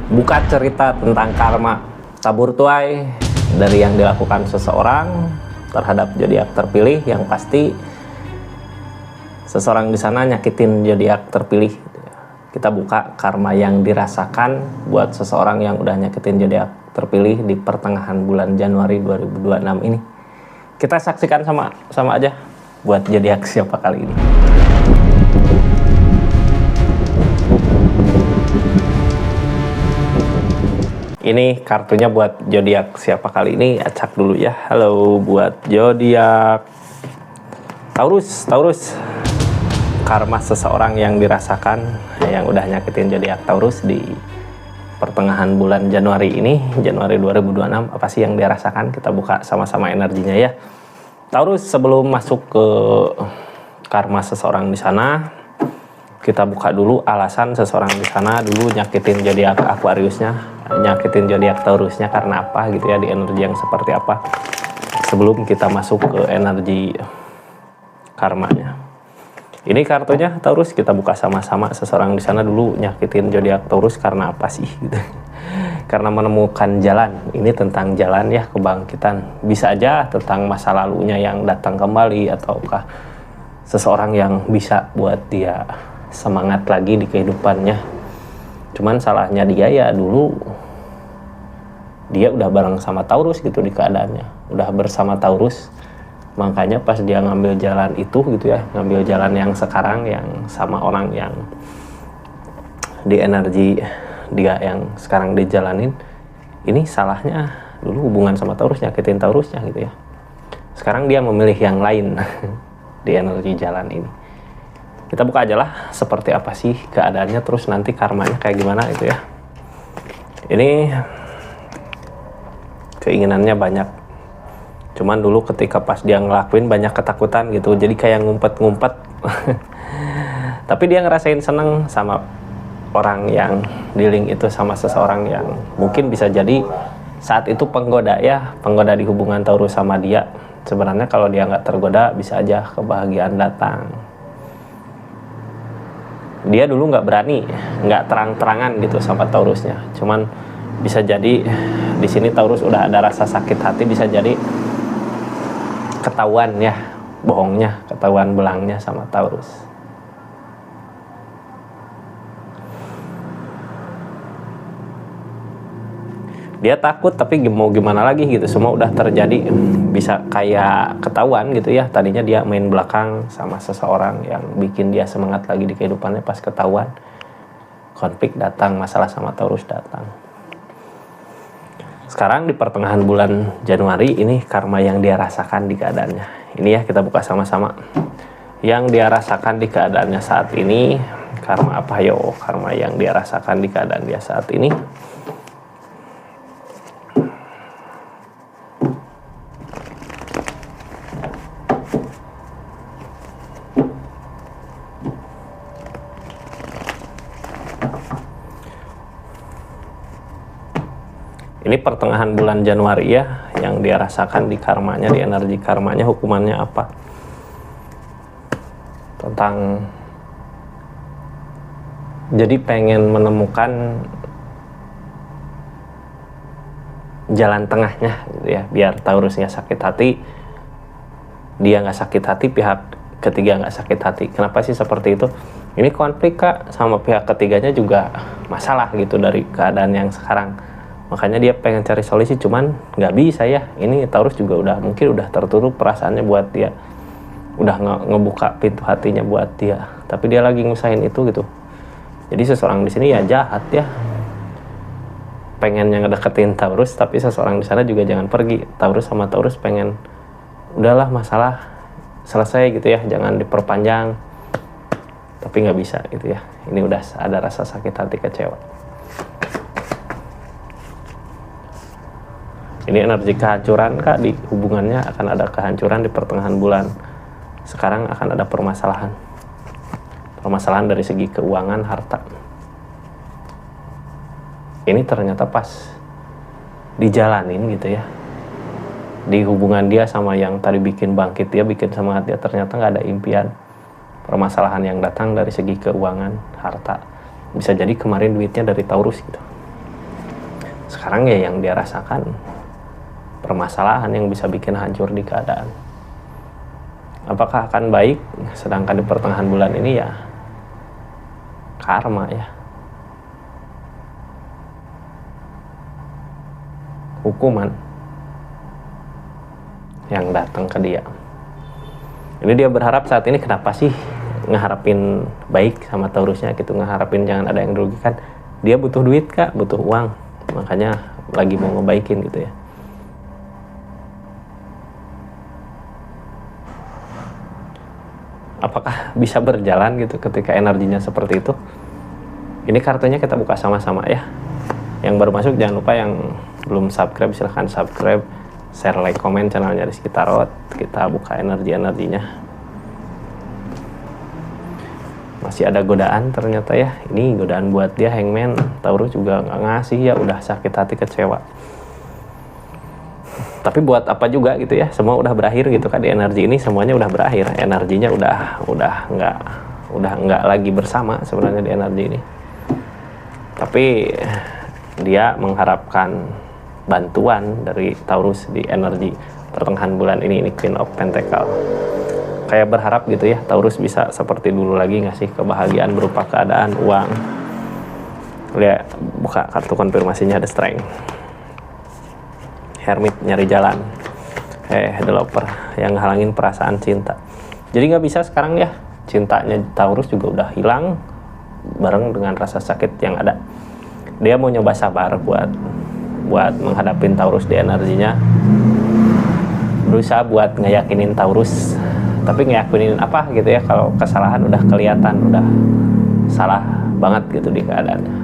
buka cerita tentang karma tabur tuai dari yang dilakukan seseorang terhadap zodiak terpilih. Yang pasti seseorang di sana nyakitin zodiak terpilih. Kita buka karma yang dirasakan buat seseorang yang udah nyakitin zodiak terpilih di pertengahan bulan Januari 2026 ini. Kita saksikan sama aja buat zodiak siapa kali ini. Ini kartunya buat zodiak siapa kali ini, acak dulu ya. Halo buat zodiak Taurus. Karma seseorang yang dirasakan yang udah nyakitin zodiak Taurus di pertengahan bulan Januari ini, Januari 2026, apa sih yang dia rasakan? Kita buka sama-sama energinya ya. Taurus, sebelum masuk ke karma seseorang di sana, kita buka dulu alasan seseorang di sana dulu nyakitin zodiak Aquariusnya, nyakitin zodiak Taurusnya karena apa gitu ya, di energi yang seperti apa. Sebelum kita masuk ke energi karmanya. Ini kartunya Taurus, kita buka sama-sama. Seseorang di sana dulu nyakitin zodiak Taurus karena apa sih gitu. Karena menemukan jalan. Ini tentang jalan ya, kebangkitan. Bisa aja tentang masa lalunya yang datang kembali, ataukah seseorang yang bisa buat dia semangat lagi di kehidupannya. Cuman salahnya dia ya dulu dia udah bareng sama Taurus gitu di keadaannya. Udah bersama Taurus. Makanya pas dia ngambil jalan itu gitu ya, ngambil jalan yang sekarang yang sama orang yang di energi dia yang sekarang dijalanin, ini salahnya dulu hubungan sama Taurus, nyakitin Taurusnya gitu ya. Sekarang dia memilih yang lain di energi jalan ini. Kita buka aja lah seperti apa sih keadaannya, terus nanti karmanya kayak gimana itu ya. Ini keinginannya banyak. Cuman dulu ketika pas dia ngelakuin banyak ketakutan gitu, jadi kayak ngumpet-ngumpet. Tapi dia ngerasain seneng sama orang yang di link itu, sama seseorang yang mungkin bisa jadi saat itu penggoda ya, penggoda di hubungan Taurus sama dia. Sebenarnya kalau dia nggak tergoda bisa aja kebahagiaan datang. Dia dulu nggak berani, nggak terang-terangan gitu sama Taurusnya. Cuman bisa jadi di sini Taurus udah ada rasa sakit hati, bisa jadi ketahuan ya bohongnya, ketahuan belangnya sama Taurus. Dia takut tapi mau gimana lagi gitu, semua udah terjadi, bisa kayak ketahuan gitu ya. Tadinya dia main belakang sama seseorang yang bikin dia semangat lagi di kehidupannya, pas ketahuan konflik datang, masalah sama Taurus datang. Sekarang di pertengahan bulan Januari ini karma yang dia rasakan di keadaannya. Ini ya kita buka sama-sama. Yang dia rasakan di keadaannya saat ini, karma apa yo? Karma yang dia rasakan di keadaan dia saat ini. Ini pertengahan bulan Januari ya, yang dia rasakan di karmanya, di energi karmanya, hukumannya apa? Tentang jadi pengen menemukan jalan tengahnya gitu ya, biar Taurusnya sakit hati, dia nggak sakit hati, pihak ketiga nggak sakit hati. Kenapa sih seperti itu? Ini konflik kak, sama pihak ketiganya juga masalah gitu dari keadaan yang sekarang. Makanya dia pengen cari solusi, cuman nggak bisa ya. Ini Taurus juga udah mungkin udah tertutup perasaannya buat dia, udah ngebuka pintu hatinya buat dia, tapi dia lagi ngusahin itu gitu. Jadi seseorang di sini ya jahat ya, pengen yang ngedeketin Taurus, tapi seseorang di sana juga jangan pergi. Taurus sama Taurus pengen udahlah masalah selesai gitu ya, jangan diperpanjang, tapi nggak bisa gitu ya. Ini udah ada rasa sakit hati, kecewa. Ini energi kehancuran kak, di hubungannya akan ada kehancuran di pertengahan bulan. Sekarang akan ada permasalahan dari segi keuangan, harta. Ini ternyata pas dijalanin gitu ya, di hubungan dia sama yang tadi bikin bangkit dia, bikin semangat dia, ternyata nggak ada impian. Permasalahan yang datang dari segi keuangan, harta. Bisa jadi kemarin duitnya dari Taurus gitu. Sekarang ya yang dia rasakan permasalahan yang bisa bikin hancur di keadaan. Apakah akan baik? Sedangkan di pertengahan bulan ini ya karma ya, hukuman yang datang ke dia. Ini dia berharap saat ini, kenapa sih ngeharapin baik sama Taurusnya gitu, ngeharapin jangan ada yang dirugikan. Dia butuh duit kak, butuh uang, makanya lagi mau ngebaikin gitu ya. Apakah bisa berjalan gitu ketika energinya seperti itu? Ini kartunya kita buka sama-sama ya. Yang baru masuk jangan lupa, yang belum subscribe silahkan subscribe, share, like, komen channelnya Rizky Tarot. Kita buka energi-energinya. Masih ada godaan ternyata ya. Ini godaan buat dia, Hangman. Taurus juga nggak ngasih ya, udah sakit hati, kecewa. Tapi buat apa juga gitu ya, semua udah berakhir gitu kan di energi ini, semuanya udah berakhir, energinya udah nggak lagi bersama sebenarnya di energi ini. Tapi dia mengharapkan bantuan dari Taurus di energi pertengahan bulan ini Queen of Pentacle. Kayak berharap gitu ya, Taurus bisa seperti dulu lagi, ngasih kebahagiaan berupa keadaan, uang. Lihat, buka kartu konfirmasinya, ada Strength. Hermit, nyari jalan. Developer yang halangin perasaan cinta. Jadi nggak bisa sekarang ya, cintanya Taurus juga udah hilang bareng dengan rasa sakit yang ada. Dia mau nyoba sabar buat menghadapin Taurus di energinya, berusaha buat ngeyakinin Taurus. Tapi ngeyakinin apa gitu ya, kalau kesalahan udah kelihatan, udah salah banget gitu di keadaannya.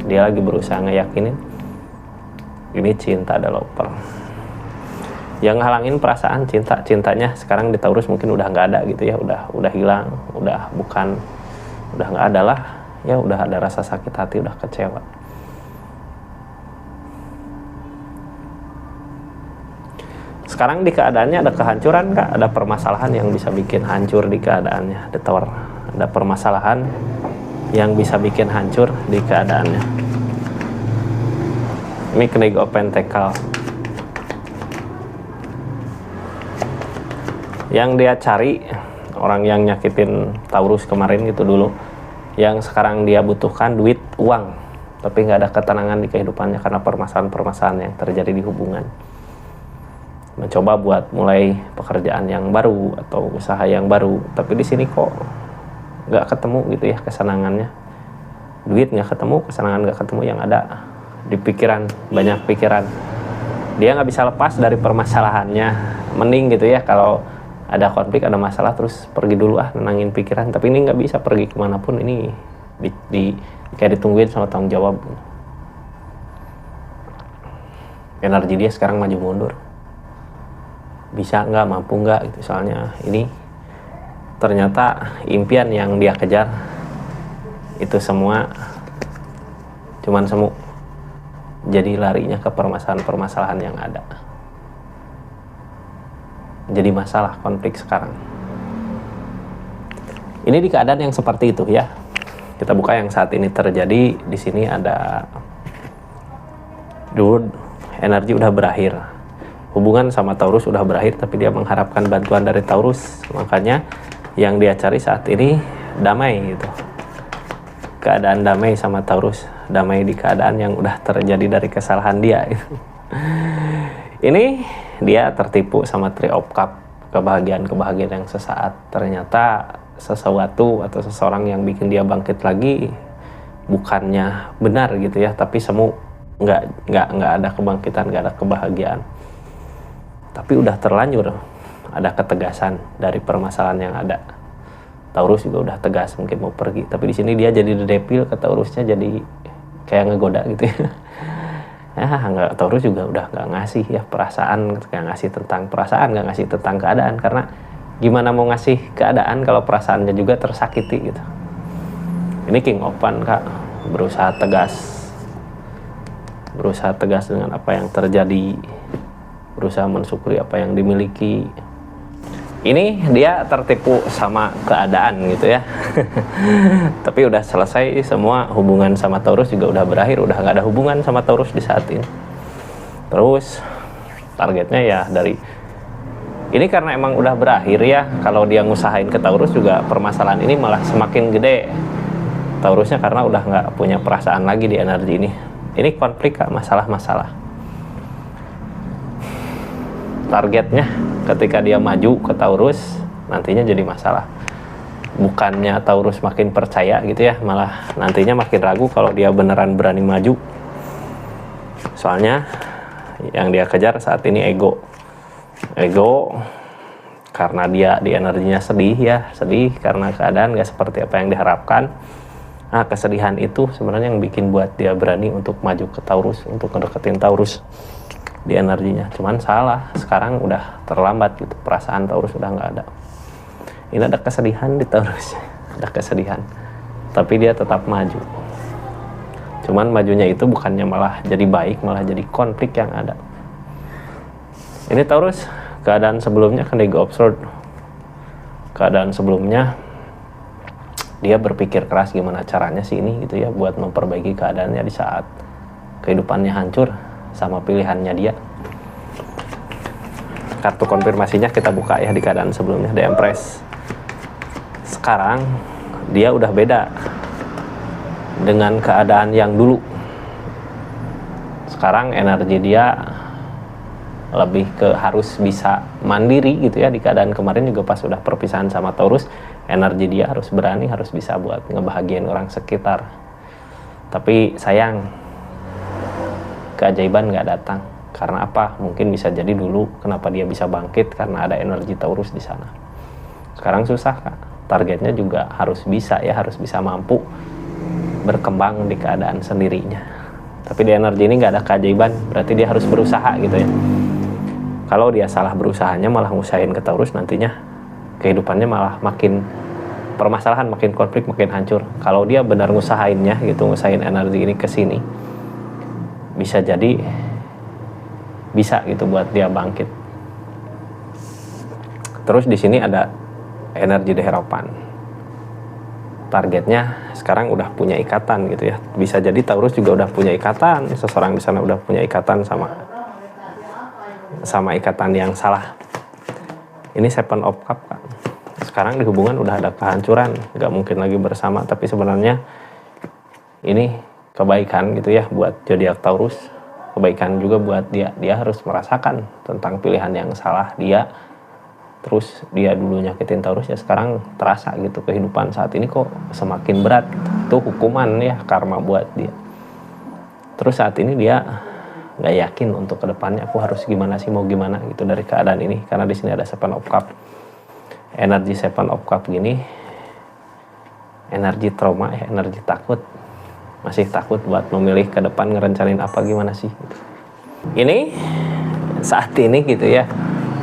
Dia lagi berusaha ngeyakinin. Ini cinta developer yang halangin perasaan cintanya sekarang di Taurus mungkin udah nggak ada gitu ya, udah hilang, udah nggak ada lah ya, udah ada rasa sakit hati, udah kecewa. Sekarang di keadaannya ada kehancuran kak, ada permasalahan yang bisa bikin hancur di keadaannya. The Tower, ada permasalahan yang bisa bikin hancur di keadaannya. Ini Knight of Pentacle. Yang dia cari orang yang nyakitin Taurus kemarin gitu dulu, yang sekarang dia butuhkan duit, uang, tapi nggak ada ketenangan di kehidupannya karena permasalahan-permasalahan yang terjadi di hubungan. Mencoba buat mulai pekerjaan yang baru atau usaha yang baru, tapi di sini kok nggak ketemu gitu ya kesenangannya. Duit nggak ketemu, kesenangan nggak ketemu, yang ada di pikiran, banyak pikiran. Dia nggak bisa lepas dari permasalahannya. Mending gitu ya kalau ada konflik, ada masalah, terus pergi dulu nenangin pikiran. Tapi ini nggak bisa pergi kemanapun, ini kayak ditungguin sama tanggung jawab. Energi dia sekarang maju mundur, bisa nggak, mampu nggak gitu. Soalnya ini ternyata impian yang dia kejar itu semua cuman semu, jadi larinya ke permasalahan-permasalahan yang ada. Jadi masalah, konflik sekarang. Ini di keadaan yang seperti itu ya. Kita buka yang saat ini terjadi. Di sini ada Dude, energi udah berakhir. Hubungan sama Taurus udah berakhir, tapi dia mengharapkan bantuan dari Taurus. Makanya yang dia cari saat ini damai gitu. Keadaan damai sama Taurus, damai di keadaan yang udah terjadi dari kesalahan dia gitu. Ini dia tertipu sama Three of Cups, kebahagiaan yang sesaat. Ternyata sesuatu atau seseorang yang bikin dia bangkit lagi bukannya benar gitu ya, tapi semu, nggak ada kebangkitan, nggak ada kebahagiaan. Tapi udah terlanjur ada ketegasan dari permasalahan yang ada. Taurus juga udah tegas mungkin mau pergi, tapi di sini dia jadi depil ke Taurusnya, jadi kayak ngegoda gitu ya. Nggak, Taurus juga udah nggak ngasih ya perasaan, nggak ngasih tentang perasaan, nggak ngasih tentang keadaan, karena gimana mau ngasih keadaan kalau perasaannya juga tersakiti gitu. Ini King of Wands kak, berusaha tegas dengan apa yang terjadi, berusaha mensyukuri apa yang dimiliki. Ini dia tertipu sama keadaan gitu ya. Tapi udah selesai semua, hubungan sama Taurus juga udah berakhir, udah nggak ada hubungan sama Taurus di saat ini. Terus targetnya ya dari ini karena emang udah berakhir ya, kalau dia ngusahain ke Taurus juga permasalahan ini malah semakin gede Taurusnya, karena udah nggak punya perasaan lagi di energi ini. Ini konflik Kak, masalah-masalah. Targetnya ketika dia maju ke Taurus nantinya jadi masalah. Bukannya Taurus makin percaya gitu ya, malah nantinya makin ragu kalau dia beneran berani maju. Soalnya yang dia kejar saat ini ego karena dia di energinya sedih karena keadaan gak seperti apa yang diharapkan. Nah, kesedihan itu sebenarnya yang bikin buat dia berani untuk maju ke Taurus, untuk ngedeketin Taurus di energinya. Cuman salah, sekarang udah terlambat gitu, perasaan Taurus udah nggak ada. Ini ada kesedihan di Taurus, ada kesedihan, tapi dia tetap maju. Cuman majunya itu bukannya malah jadi baik, malah jadi konflik yang ada. Ini Taurus, keadaan sebelumnya kan ego absurd. Keadaan sebelumnya dia berpikir keras gimana caranya sih ini gitu ya, buat memperbaiki keadaannya di saat kehidupannya hancur sama pilihannya dia. Kartu konfirmasinya kita buka ya di keadaan sebelumnya, The Empress. Sekarang dia udah beda dengan keadaan yang dulu. Sekarang energi dia lebih ke harus bisa mandiri gitu ya. Di keadaan kemarin juga pas udah perpisahan sama Taurus, energi dia harus berani, harus bisa buat ngebahagiain orang sekitar. Tapi sayang, keajaiban nggak datang. Karena apa? Mungkin bisa jadi dulu kenapa dia bisa bangkit karena ada energi Taurus di sana. Sekarang susah Kak. Targetnya juga harus bisa ya, harus bisa mampu berkembang di keadaan sendirinya. Tapi di energi ini nggak ada keajaiban, berarti dia harus berusaha gitu ya. Kalau dia salah berusahanya malah ngusahain ke Taurus, nantinya kehidupannya malah makin permasalahan, makin konflik, makin hancur. Kalau dia benar ngusahainnya gitu, ngusahain energi ini ke sini, bisa jadi bisa gitu buat dia bangkit. Terus di sini ada energi deherapan. Targetnya sekarang udah punya ikatan gitu ya. Bisa jadi Taurus juga udah punya ikatan, seseorang di sana udah punya ikatan sama ikatan yang salah. Ini Seven of Cups Kak. Sekarang di hubungan udah ada kehancuran, nggak mungkin lagi bersama, tapi sebenarnya ini kebaikan gitu ya buat zodiak Taurus, kebaikan juga buat dia. Dia harus merasakan tentang pilihan yang salah dia. Terus dia dulu nyakitin Taurus, ya sekarang terasa gitu kehidupan saat ini kok semakin berat. Itu hukuman ya, karma buat dia. Terus saat ini dia nggak yakin untuk kedepannya, aku harus gimana sih, mau gimana gitu dari keadaan ini. Karena di sini ada Seven of Cups. Energi Seven of Cups gini, energi trauma ya, energi takut. Masih takut buat memilih ke depan, ngerencanain apa gimana sih gitu. Ini saat ini gitu ya,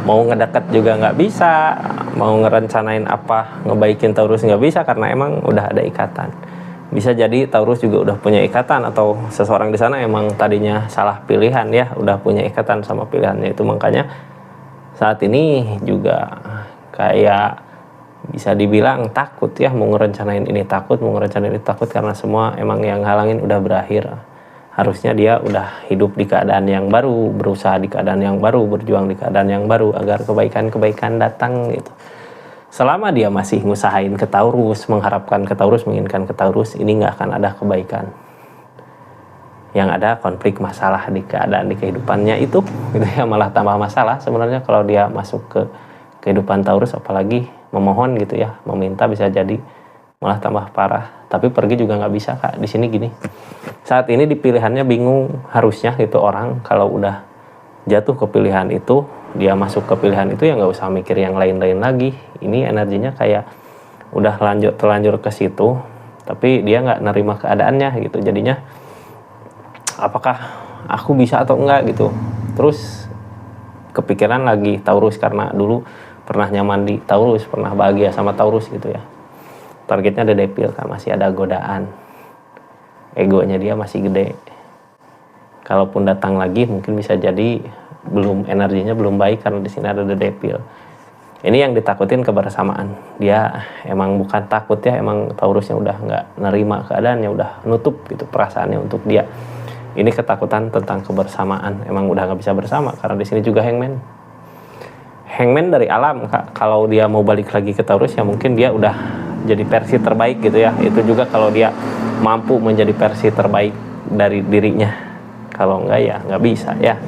mau ngedeket juga nggak bisa, mau ngerencanain apa, ngebaikin Taurus nggak bisa karena emang udah ada ikatan. Bisa jadi Taurus juga udah punya ikatan, atau seseorang di sana emang tadinya salah pilihan ya, udah punya ikatan sama pilihannya itu. Makanya saat ini juga kayak bisa dibilang takut ya, mau ngerencanain ini takut, mau ngerencanain itu takut, karena semua emang yang halangin udah berakhir. Harusnya dia udah hidup di keadaan yang baru, berusaha di keadaan yang baru, berjuang di keadaan yang baru agar kebaikan-kebaikan datang gitu. Selama dia masih ngusahain ke Taurus, mengharapkan ke Taurus, menginginkan ke Taurus, ini nggak akan ada kebaikan. Yang ada konflik, masalah di keadaan di kehidupannya itu gitu ya, malah tambah masalah sebenarnya kalau dia masuk ke kehidupan Taurus, apalagi memohon gitu ya, meminta, bisa jadi malah tambah parah. Tapi pergi juga nggak bisa Kak. Di sini gini, saat ini di pilihannya bingung, harusnya gitu orang kalau udah jatuh ke pilihan itu, dia masuk ke pilihan itu ya nggak usah mikir yang lain-lain lagi. Ini energinya kayak udah terlanjur ke situ, tapi dia nggak nerima keadaannya gitu. Jadinya apakah aku bisa atau enggak gitu. Terus kepikiran lagi Taurus karena dulu pernah nyaman di Taurus, pernah bahagia sama Taurus gitu ya. Targetnya ada depil kan, masih ada godaan. Egonya dia masih gede. Kalaupun datang lagi mungkin bisa jadi energinya belum baik karena di sini ada the devil. Ini yang ditakutin kebersamaan. Dia emang bukan takut ya, emang Taurusnya udah nggak nerima keadaannya, udah nutup gitu perasaannya untuk dia. Ini ketakutan tentang kebersamaan. Emang udah nggak bisa bersama karena di sini juga Hangman. Hangman dari alam, Kak. Kalau dia mau balik lagi ke Taurus ya mungkin dia udah jadi versi terbaik gitu ya. Itu juga kalau dia mampu menjadi versi terbaik dari dirinya. Kalau enggak ya nggak bisa ya.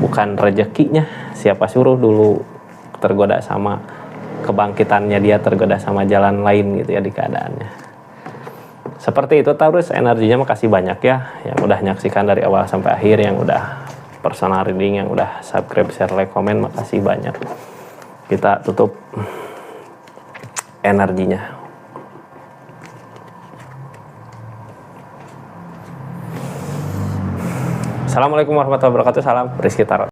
Bukan rezekinya. Siapa suruh dulu tergoda sama kebangkitannya, dia tergoda sama jalan lain gitu ya di keadaannya. Seperti itu Taurus, energinya makasih banyak ya yang udah nyaksikan dari awal sampai akhir, yang udah personal reading, yang udah subscribe, share, like, komen, makasih banyak. Kita tutup energinya. Assalamualaikum warahmatullahi wabarakatuh. Salam Rizky Tarot.